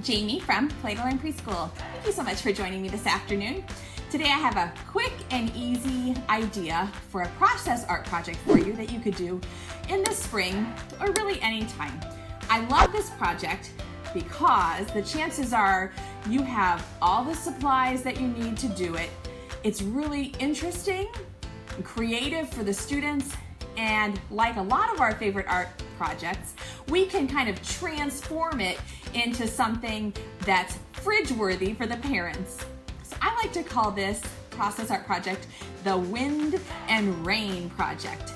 Jamie from Preschool and Preschool. Thank you so much for joining me this afternoon. Today I have a quick and easy idea for a process art project for you that you could do in the spring or really any time. I love this project because the chances are you have all the supplies that you need to do it. It's really interesting and creative for the students, and like a lot of our favorite art projects, we can kind of transform it into something that's fridge-worthy for the parents. So I like to call this process art project the Wind and Rain project.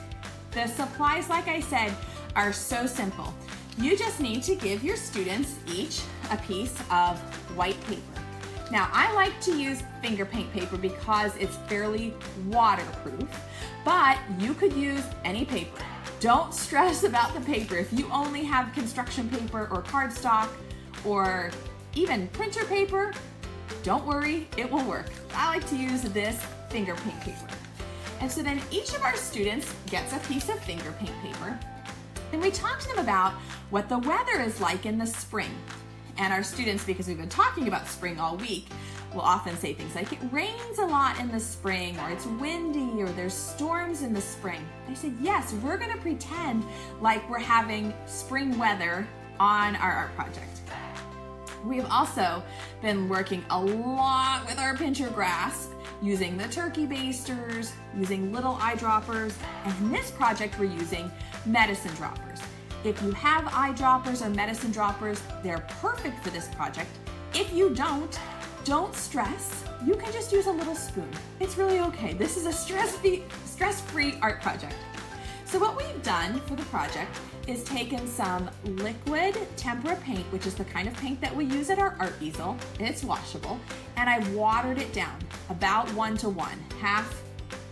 The supplies, like I said, are so simple. You just need to give your students each a piece of white paper. Now, I like to use finger paint paper because it's fairly waterproof, but you could use any paper. Don't stress about the paper. If you only have construction paper or cardstock or even printer paper, don't worry, it will work. I like to use this finger paint paper. And so then each of our students gets a piece of finger paint paper, and we talk to them about what the weather is like in the spring. And our students, because we've been talking about spring all week, will often say things like, it rains a lot in the spring, or it's windy, or there's storms in the spring. I said, yes, we're gonna pretend like we're having spring weather on our art project. We've also been working a lot with our pincher grasp, using the turkey basters, using little eyedroppers, and in this project we're using medicine droppers. If you have eyedroppers or medicine droppers, they're perfect for this project. If you don't stress. You can just use a little spoon. It's really okay. This is a stress-free art project. So what we've done for the project is taken some liquid tempera paint, which is the kind of paint that we use at our art easel. It's washable, and I've watered it down about 1:1, half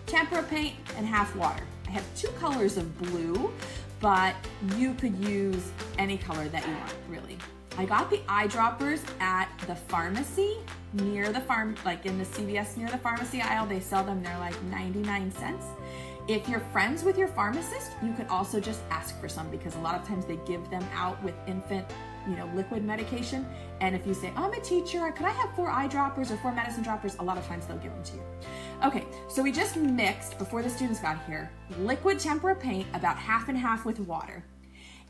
tempera paint and half water. I have two colors of blue, but you could use any color that you want, really. I got the eyedroppers at the pharmacy near the farm, like in the CVS near the pharmacy aisle. They sell them, they're like 99 cents. If you're friends with your pharmacist, you could also just ask for some, because a lot of times they give them out with infant, liquid medication. And if you say, I'm a teacher, could I have 4 eyedroppers or 4 medicine droppers? A lot of times they'll give them to you. Okay, so we just mixed, before the students got here, liquid tempera paint about half and half with water.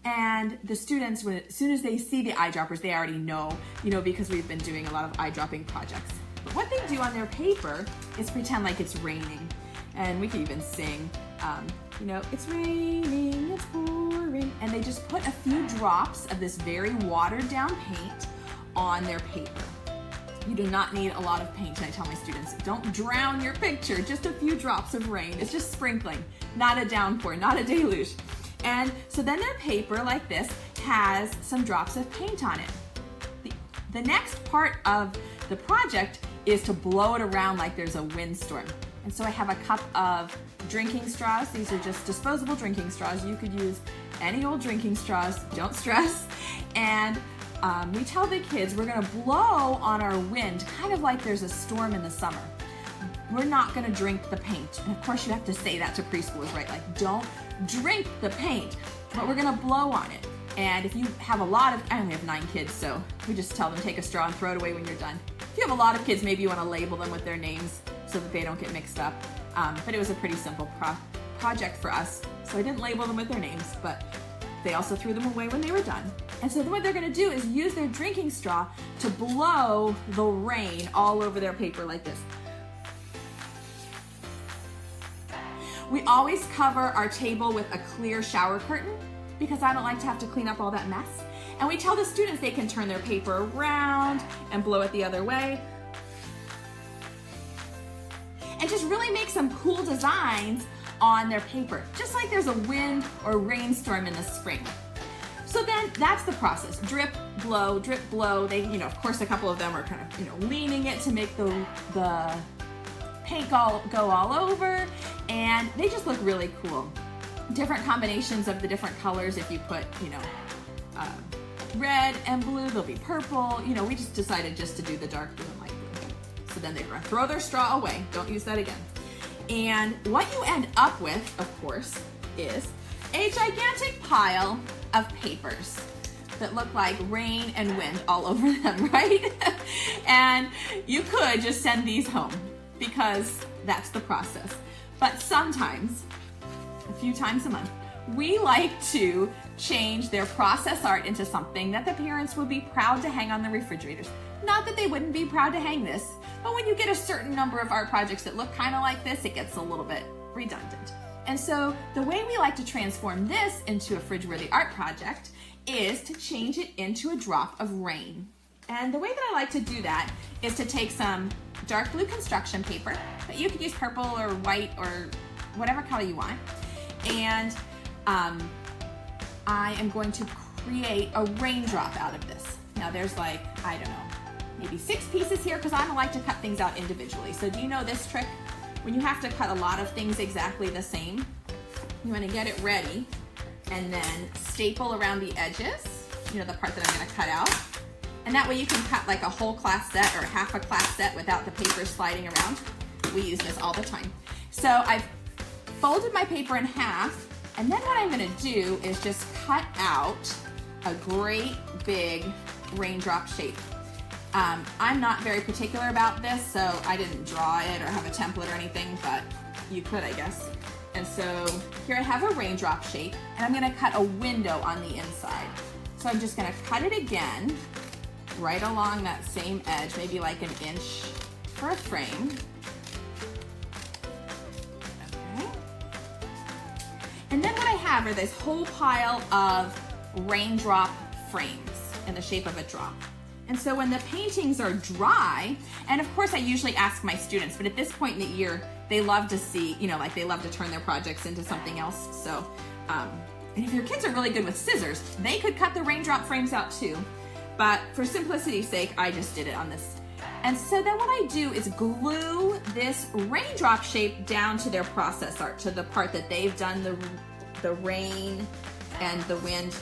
And the students, as soon as they see the eyedroppers, they already know, because we've been doing a lot of eyedropping projects. But what they do on their paper is pretend like it's raining. And we can even sing, it's raining, it's pouring. And they just put a few drops of this very watered down paint on their paper. You do not need a lot of paint, and I tell my students, don't drown your picture, just a few drops of rain. It's just sprinkling, not a downpour, not a deluge. And so then their paper, like this, has some drops of paint on it. The next part of the project is to blow it around like there's a windstorm. And so I have a cup of drinking straws. These are just disposable drinking straws. You could use any old drinking straws, don't stress. And we tell the kids we're gonna blow on our wind, kind of like there's a storm in the summer. We're not gonna drink the paint. And of course you have to say that to preschoolers, right? Like, don't drink the paint, but we're gonna blow on it. And if you have a lot of, I only have 9 kids, so we just tell them take a straw and throw it away when you're done. If you have a lot of kids, maybe you wanna label them with their names so that they don't get mixed up. But it was a pretty simple project for us. So I didn't label them with their names, but they also threw them away when they were done. And so what they're gonna do is use their drinking straw to blow the rain all over their paper like this. We always cover our table with a clear shower curtain because I don't like to have to clean up all that mess. And we tell the students they can turn their paper around and blow it the other way. And just really make some cool designs on their paper, just like there's a wind or rainstorm in the spring. So then that's the process. Drip, blow, drip, blow. They, of course, a couple of them are kind of, leaning it to make the paint go all over, and they just look really cool. Different combinations of the different colors. If you put, red and blue, they'll be purple. We just decided just to do the dark blue and light blue. So then they're gonna throw their straw away. Don't use that again. And what you end up with, of course, is a gigantic pile of papers. that look like rain and wind all over them, right? And you could just send these home because that's the process. But sometimes, a few times a month, we like to change their process art into something that the parents would be proud to hang on the refrigerators. Not that they wouldn't be proud to hang this, but when you get a certain number of art projects that look kind of like this, it gets a little bit redundant. And so the way we like to transform this into a fridge-worthy art project is to change it into a drop of rain. And the way that I like to do that is to take some dark blue construction paper, but you could use purple or white or whatever color you want. And I am going to create a raindrop out of this. Now there's like, I don't know, maybe 6 pieces here because I don't like to cut things out individually. So do you know this trick? When you have to cut a lot of things exactly the same, you want to get it ready and then staple around the edges, you know, the part that I'm going to cut out. And that way you can cut like a whole class set or half a class set without the paper sliding around. We use this all the time. So I've folded my paper in half, and then what I'm going to do is just cut out a great big raindrop shape. I'm not very particular about this, so I didn't draw it or have a template or anything, but you could, I guess. And so here I have a raindrop shape, and I'm going to cut a window on the inside. So I'm just going to cut it again, right along that same edge, maybe like an inch for a frame. Okay. And then what I have are this whole pile of raindrop frames in the shape of a drop. And so when the paintings are dry, and of course I usually ask my students, but at this point in the year, they love to see, you know, like they love to turn their projects into something else. So, and if your kids are really good with scissors, they could cut the raindrop frames out too. But for simplicity's sake, I just did it on this. And so then what I do is glue this raindrop shape down to their process art, to the part that they've done the rain and the wind.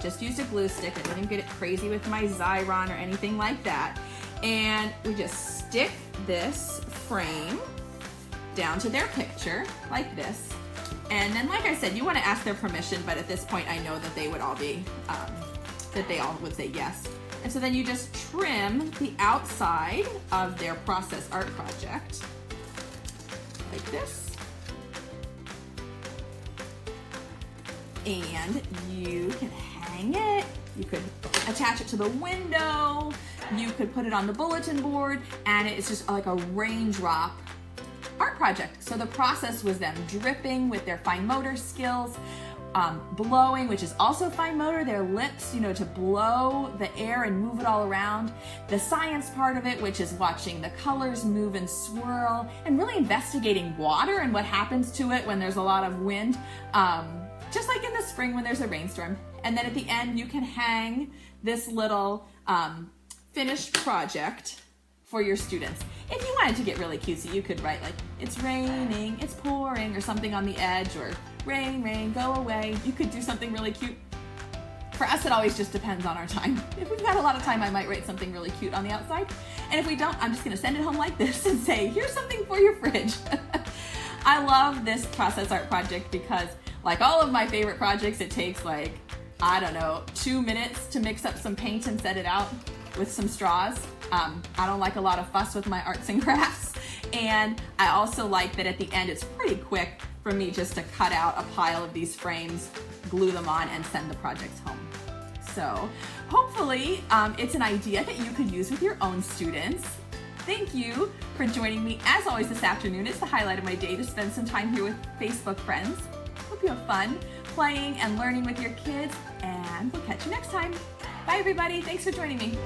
Just used a glue stick. I didn't get it crazy with my Xyron or anything like that. And we just stick this frame down to their picture like this. And then, like I said, you want to ask their permission, but at this point I know that they would all be, that they all would say yes. And so then you just trim the outside of their process art project like this. And you can hang it, you could attach it to the window, you could put it on the bulletin board, and it's just like a raindrop art project. So the process was them dripping with their fine motor skills, blowing, which is also fine motor, their lips, you know, to blow the air and move it all around. The science part of it, which is watching the colors move and swirl, and really investigating water and what happens to it when there's a lot of wind. Just like in the spring when there's a rainstorm. And then at the end, you can hang this little finished project for your students. If you wanted to get really cutesy, you could write like, it's raining, it's pouring, or something on the edge, or rain, rain, go away. You could do something really cute. For us, it always just depends on our time. If we've got a lot of time, I might write something really cute on the outside. And if we don't, I'm just gonna send it home like this and say, here's something for your fridge. I love this process art project because like all of my favorite projects, it takes like, I don't know, 2 minutes to mix up some paint and set it out with some straws. I don't like a lot of fuss with my arts and crafts. And I also like that at the end, it's pretty quick for me just to cut out a pile of these frames, glue them on, and send the projects home. So hopefully it's an idea that you could use with your own students. Thank you for joining me as always this afternoon. It's the highlight of my day to spend some time here with Facebook friends. Hope you have fun playing and learning with your kids, and we'll catch you next time. Bye everybody, thanks for joining me.